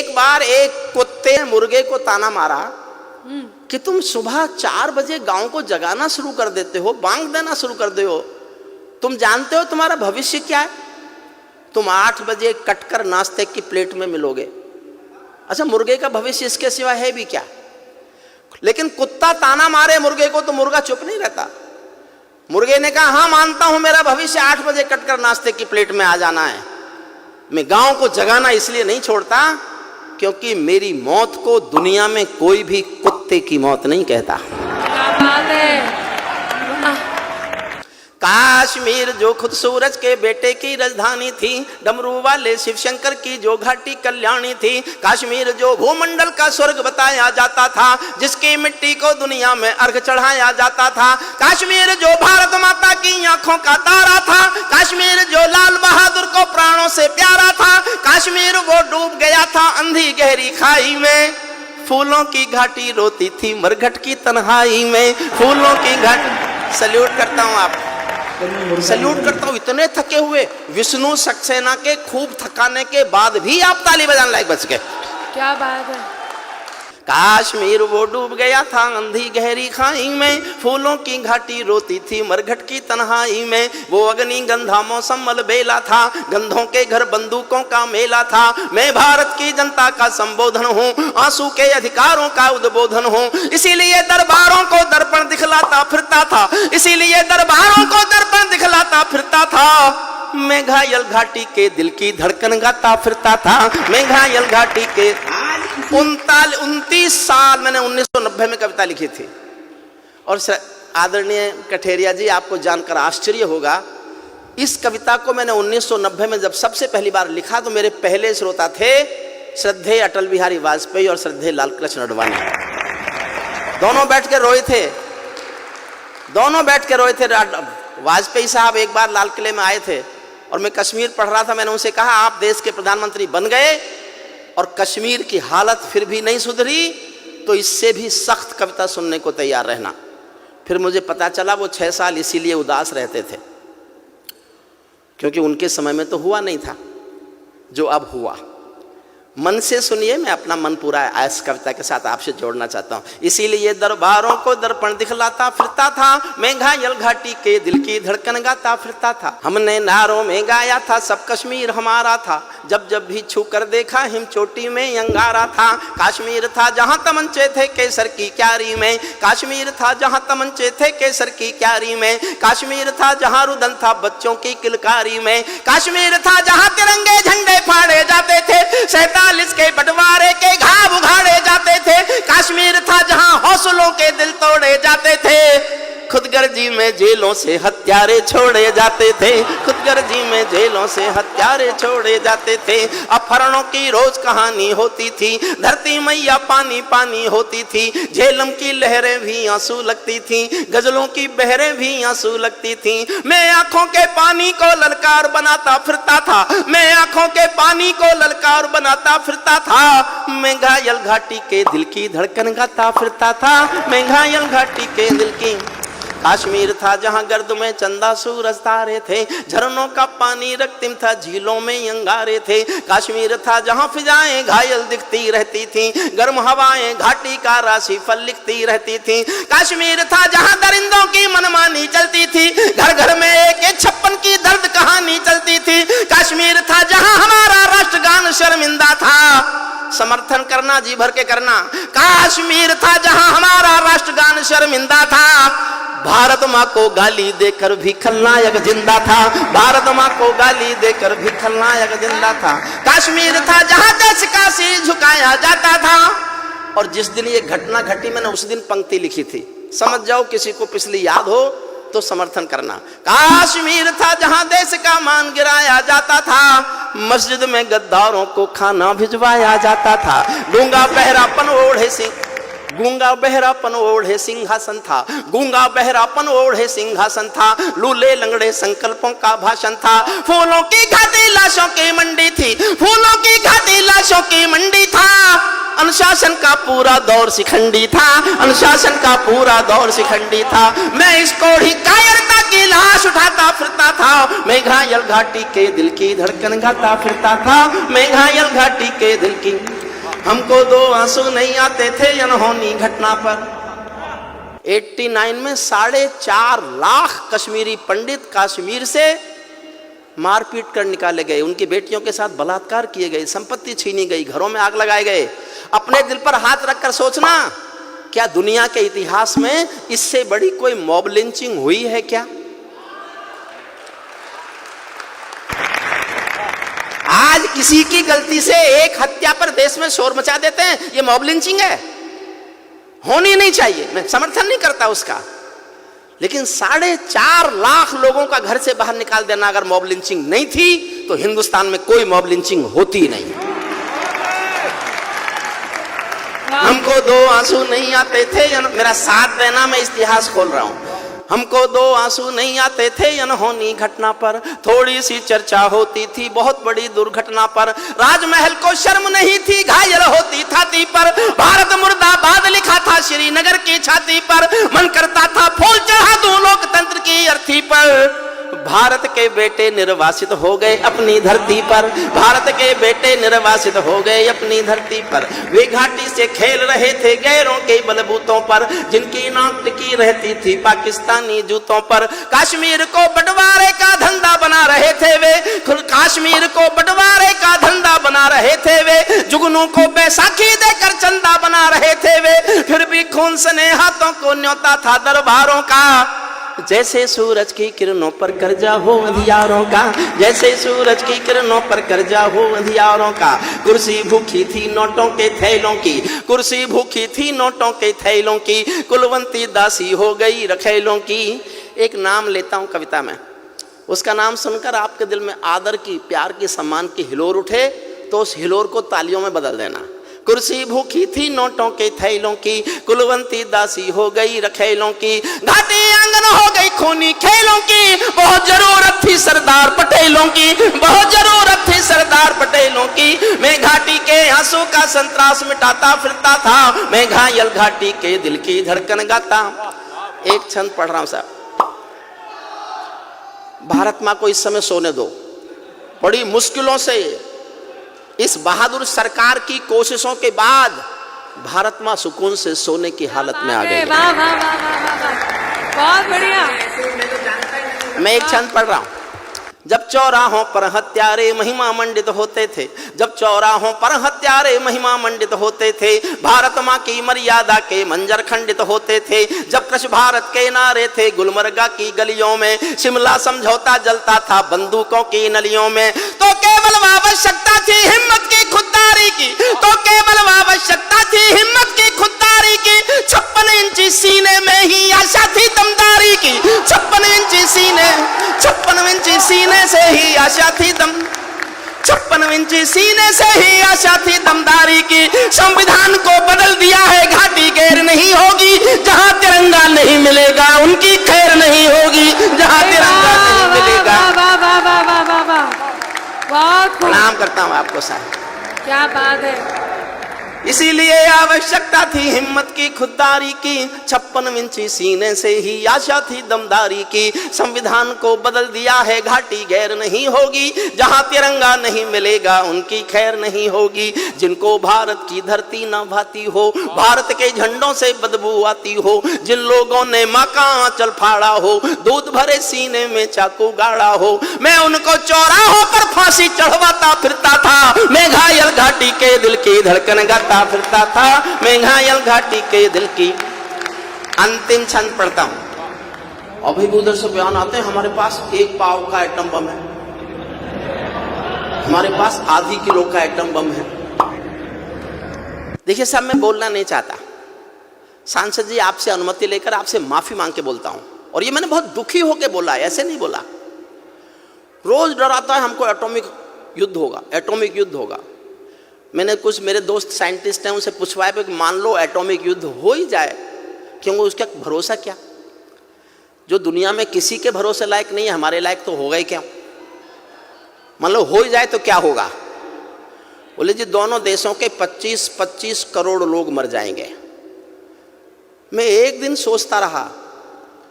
एक बार एक कुत्ते ने मुर्गे को ताना मारा कि तुम सुबह 4 बजे गांव को जगाना शुरू कर देते हो, बांग देना शुरू कर दे हो, तुम जानते हो तुम्हारा भविष्य क्या है? तुम 8 बजे कटकर नाश्ते की प्लेट में मिलोगे। अच्छा, मुर्गे का भविष्य इसके सिवा है भी क्या? लेकिन कुत्ता ताना मारे मुर्गे को तो मुर्गा चुप नहीं रहता। मुर्गे ने कहा, हाँ मानता हूं मेरा भविष्य 8 बजे कटकर नाश्ते की प्लेट में आ जाना है। मैं गांव को जगाना इसलिए नहीं छोड़ता क्योंकि मेरी मौत को दुनिया में कोई भी कुत्ते की मौत नहीं कहता। क्या बात है। काश्मीर जो खुद सूरज के बेटे की राजधानी थी, डमरू वाले शिव शंकर की जो घाटी कल्याणी थी, काश्मीर जो भूमंडल का स्वर्ग बताया जाता था, जिसकी मिट्टी को दुनिया में अर्घ चढ़ाया जाता था, काश्मीर जो भारत माता की आंखों का तारा था, काश्मीर जो लाल बहादुर को प्राणों से प्यारा था, काश्मीर वो डूब गया था अंधी गहरी खाई में, फूलों की घाटी रोती थी मरघट की तन्हाई में, फूलों की घाटी। सल्यूट करता हूं आप, सल्यूट करता हूं। इतने थके हुए विष्णु सक्सेना के खूब थकाने के बाद भी आप ताली बजाने लायक बच गए। क्या बात है। काश्मीर वो डूब गया था अंधी गहरी खाई में, फूलों की घाटी रोती थी मरघट की तन्हाई में, वो अग्नि गंधा मौसम मलबेला था, गंधों के घर बंदूकों का मेला था, मैं भारत की जनता का संबोधन हूँ, आंसू के अधिकारों का उद्बोधन हूँ, इसीलिए दरबारों को दर्पण दिखलाता फिरता था, इसीलिए दरबारों को दर्पण दिखलाता फिरता था, मैं घायल घाटी के दिल की धड़कन गाता फिरता था, मैं घायल घाटी के 29 साल मैंने 1990 में कविता लिखी थी। और आदरणीय कठेरिया जी, आपको जानकर आश्चर्य होगा, इस कविता को मैंने 1990 में जब सबसे पहली बार लिखा तो मेरे पहले श्रोता थे श्रद्धेय अटल बिहारी वाजपेयी और श्रद्धेय लालकृष्ण आडवाणी। दोनों बैठ के रोए थे, दोनों बैठ के रोए थे। वाजपेयी साहब एक बार लाल किले में आए थे और मैं कश्मीर पढ़ रहा था। मैंने उनसे कहा, आप देश के प्रधानमंत्री बन गए और कश्मीर की हालत फिर भी नहीं सुधरी तो इससे भी सख्त कविता सुनने को तैयार रहना। फिर मुझे पता चला वो 6 साल इसीलिए उदास रहते थे क्योंकि उनके समय में तो हुआ नहीं था जो अब हुआ। मन से सुनिए, मैं अपना मन पूरा इस कविता के साथ आपसे जोड़ना चाहता हूँ। इसीलिए दरबारों को दर्पण दिखलाता फिरता था, मैं घायल घाटी के दिल की धड़कन गाता फिरता था, हमने नारों में गाया था सब कश्मीर हमारा था, जब जब भी छू कर देखा हिम चोटी में अंगारा था, काश्मीर था जहाँ तमंचे थे केसर की क्यारी में, काश्मीर था जहाँ तमंचे थे केसर की क्यारी में, काश्मीर था जहाँ रुदन था बच्चों की किलकारी में, काश्मीर था जहाँ तिरंगे झंडे फाड़े जाते थे, 47 के बंटवारे के घाव उघाड़े जाते थे, काश्मीर था जहां हौसलों के दिल तोड़े जाते थे, खुदगर्जी में जेलों से हत्यारे छोड़े जाते थे, खुदगर्जी में जेलों से हत्यारे छोड़े जाते थे, अपहरणों की रोज कहानी होती थी, धरती मैया पानी पानी होती थी, झेलम की लहरें भी आंसू लगती थी, गजलों की बहरें भी आंसू लगती थी, मैं आंखों के पानी को ललकार बनाता फिरता था, मैं आंखों के पानी को ललकार बनाता फिरता था, मैं घायल घाटी के दिल की धड़कन गाता फिरता था, मैं घायल घाटी के दिल की। काश्मीर था जहां गर्द में चंदा सूरज तारे थे, झरनों का पानी रक्तिम था झीलों में अंगारे थे, काश्मीर था जहां फिजाएं घायल दिखती रहती थी, गर्म हवाएं घाटी का राशि फल लिखती रहती थी, काश्मीर था जहां दरिंदों की मनमानी चलती थी, घर घर में एक 56 की दर्द कहानी चलती थी, काश्मीर था जहां हमारा राष्ट्रगान शर्मिंदा था, समर्थन करना जी भर के करना, काश्मीर था जहां हमारा राष्ट्रगान शर्मिंदा था, भारत माँ को गाली देकर भी खलनायक जिंदा था, भारत माँ को गाली देकर भी खलनायक जिंदा था, काश्मीर था जहां देश का सिर झुकाया जाता था। और जिस दिन ये घटना घटी मैंने उस दिन पंक्ति लिखी थी, समझ जाओ किसी को पिछली याद हो तो समर्थन करना। काश्मीर था जहां देश का मान गिराया जाता था, मस्जिद में गद्दारों को खाना भिजवाया जाता था, गूंगा बहरापन ओढ़े सिंह, गूंगा बहरापन ओढ़े सिंहासन था, गूंगा बहरापन ओढ़े सिंहासन था, लूले लंगड़े संकल्पों का भाषण था, फूलों की घाटी लाशों की मंडी थी, फूलों की घाटी लाशों की मंडी था, अनुशासन का पूरा दौर शिखंडी था, अनुशासन का पूरा दौर शिखंडी था, मैं इसको ही कायरता की लाश उठाता फिरता था, मैं घायल घाटी के दिल की धड़कन गाता फिरता था, मैं घायल घाटी के दिल की। हमको दो आंसू नहीं आते थे अनहोनी घटना पर। 89 में 4.5 लाख कश्मीरी पंडित कश्मीर से मारपीट कर निकाले गए, उनकी बेटियों के साथ बलात्कार किए गए, संपत्ति छीनी गई, घरों में आग लगाए गए। अपने दिल पर हाथ रखकर सोचना, क्या दुनिया के इतिहास में इससे बड़ी कोई मॉब लिंचिंग हुई है क्या? आज किसी की गलती से एक हत्या पर देश में शोर मचा देते हैं, ये मॉब लिंचिंग है, होनी नहीं चाहिए। मैं समर्थन नहीं करता उसका, लेकिन 4.5 लाख लोगों का घर से बाहर निकाल देना अगर मॉब लिंचिंग नहीं थी तो हिंदुस्तान में कोई मॉब लिंचिंग होती नहीं। हमको दो आंसू नहीं आते थे, मेरा साथ देना, मैं इतिहास खोल रहा हूं। हमको दो आंसू नहीं आते थे अनहोनी घटना पर, थोड़ी सी चर्चा होती थी बहुत बड़ी दुर्घटना पर। राजमहल को शर्म नहीं थी, घायल होती छाती पर। भारत मुर्दाबाद लिखा था श्रीनगर की छाती पर। मन करता था फूल चढ़ा दूं लोकतंत्र की अर्थी पर। भारत के बेटे निर्वासित हो गए अपनी धरती पर। भारत के बेटे निर्वासित हो गए अपनी धरती पर। वे घाटी से खेल रहे थे गैरों के बलबूतों पर, जिनकी नाक टिकी रहती थी पाकिस्तानी जूतों पर। कश्मीर को बंटवारे का धंधा बना रहे थे वे, कश्मीर को बंटवारे का धंधा बना रहे थे वे। जुगनू को बैसाखी देकर चंदा बना रहे थे वे, फिर भी खून सने हाथों को न्योता था दरबारों का। जैसे सूरज की किरणों पर कर्जा हो अंधियारों का, जैसे सूरज की किरणों पर कर्जा हो अंधियारों का। कुर्सी भूखी थी नोटों के थैलों की, कुर्सी भूखी थी नोटों के थैलों की। कुलवंती दासी हो गई रखेलों की। एक नाम लेता हूं कविता में, उसका नाम सुनकर आपके दिल में आदर की, प्यार की, सम्मान की हिलोर उठे तो उस हिलोर को तालियों में बदल देना। कुर्सी भूखी थी नोटों के थैलों की, कुलवंती दासी हो गई रखेलों की। घाटी आंगन हो गई खूनी खेलों की, बहुत जरूरत थी सरदार पटेलों की, बहुत जरूरत थी सरदार पटेलों की। मैं घाटी के आंसू का संतरास मिटाता फिरता था, मैं घायल घाटी के दिल की धड़कन गाता। एक छंद पढ़ रहा हूं साहब। भारत मां को इस समय सोने दो, बड़ी मुश्किलों से इस बहादुर सरकार की कोशिशों के बाद भारत मां सुकून से सोने की हालत में आ गई। वाह वाह वाह वाह वाह, बहुत बढ़िया। मैं एक छंद पढ़ रहा हूं। जब चौराहों पर हत्यारे महिमा मंडित होते थे, जब चौराहों पर हत्यारे महिमा मंडित होते थे, भारत मां की मर्यादा के मंजर खंडित होते थे। जब कृष भारत के नारे थे गुलमर्गा की गलियों में, शिमला समझौता जलता था बंदूकों की नलियों में। तो केवल आवश्यकता थी हिम्मत की खुददारी की, तो केवल आवश्यकता थी हिम्मत की खुददारी की। 56 इंची सीने में ही आशा थी दमदारी की, 56 इंची सीने, 56 इंची सीने से ही आशा थी 56 इंची सीने से ही आशा थी दमदारी की। संविधान को बदल दिया है घाटी गैर नहीं होगी, जहां तिरंगा नहीं मिलेगा उनकी खैर नहीं होगी, जहां तिरंगा नहीं मिलेगा। प्रणाम करता हूं आपको साहब, क्या बात है। इसीलिए आवश्यकता थी हिम्मत की खुददारी की, 56 इंची सीने से ही आशा थी दमदारी की। संविधान को बदल दिया है घाटी गैर नहीं होगी, जहां तिरंगा नहीं मिलेगा उनकी खैर नहीं होगी। जिनको भारत की धरती न भाती हो, भारत के झंडों से बदबू आती हो, जिन लोगों ने मां का आंचल फाड़ा हो, दूध भरे सीने में चाकू गाड़ा हो, मैं उनको चौराहों पर फांसी चढ़वाता फिरता था। मैं घायल घाटी के दिल की धड़कन गाता फिरता था, मैं घायल घाटी के दिल की। अंतिम छंद पढ़ता हूं। अभी उधर से बयान आते हैं हमारे पास 1 पाव का एटम बम है, हमारे पास आधी किलो का एटम बम है। देखिए साहब, मैं बोलना नहीं चाहता, सांसद जी आपसे अनुमति लेकर आपसे माफी मांग के बोलता हूं, और ये मैंने बहुत दुखी होकर बोला, ऐसे नहीं बोला। रोज डराता है हमको एटॉमिक युद्ध होगा, एटॉमिक युद्ध होगा। मैंने कुछ मेरे दोस्त साइंटिस्ट हैं उनसे पूछवाया कि मान लो एटॉमिक युद्ध हो ही जाए, क्योंकि उसका भरोसा क्या? जो दुनिया में किसी के भरोसे लायक नहीं है, हमारे लायक तो होगा ही क्या? मान लो हो ही जाए तो क्या होगा? बोले जी दोनों देशों के 25-25 करोड़ लोग मर जाएंगे। मैं एक दिन सोचता रहा,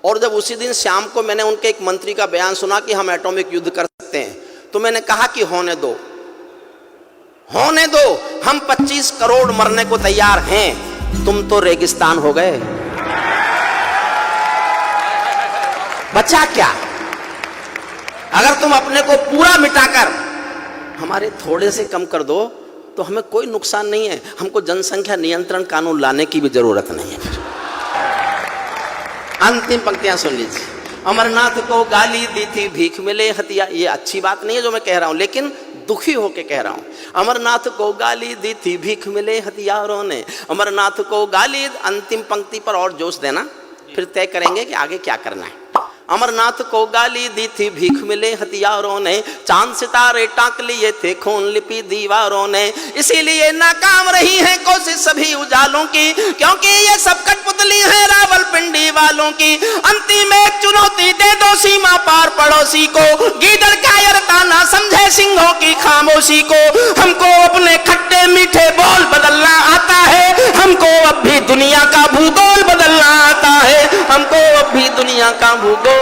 और जब उसी दिन शाम को मैंने उनके एक मंत्री का बयान सुना कि हम एटॉमिक युद्ध कर सकते हैं, तो मैंने कहा कि होने दो, होने दो, हम 25 करोड़ मरने को तैयार हैं, तुम तो रेगिस्तान हो गए। बचा क्या? अगर तुम अपने को पूरा मिटाकर हमारे थोड़े से कम कर दो तो हमें कोई नुकसान नहीं है। हमको जनसंख्या नियंत्रण कानून लाने की भी जरूरत नहीं है। फिर अंतिम पंक्तियां सुन लीजिए। अमरनाथ को गाली दी थी भीख मिले हथिया, ये अच्छी बात नहीं है जो मैं कह रहा हूं, लेकिन दुखी होके कह रहा हूं। अमरनाथ को गाली दी थी भीख मिले हथियारों ने, अमरनाथ को गाली। अंतिम पंक्ति पर और जोश देना, फिर तय करेंगे कि आगे क्या करना है। अमरनाथ को गाली दी थी भीख मिले हथियारों ने, चांद सितारे टांक लिए थे खून लिपि दीवारों ने, इसीलिए नाकाम रही है कोशिश सभी उजालों की, क्योंकि ये सब कठपुतली है रावलपिंडी वालों की। अंतिम एक चुनौती दे दो सीमा पार पड़ोसी को, गीदड़ कायरता ना समझे सिंहों की खामोशी को। हमको अपने खट्टे मीठे बोल बदलना आता है, हमको अब भी दुनिया का भूगोल बदलना आता है, हमको अब भी दुनिया का भूगोल।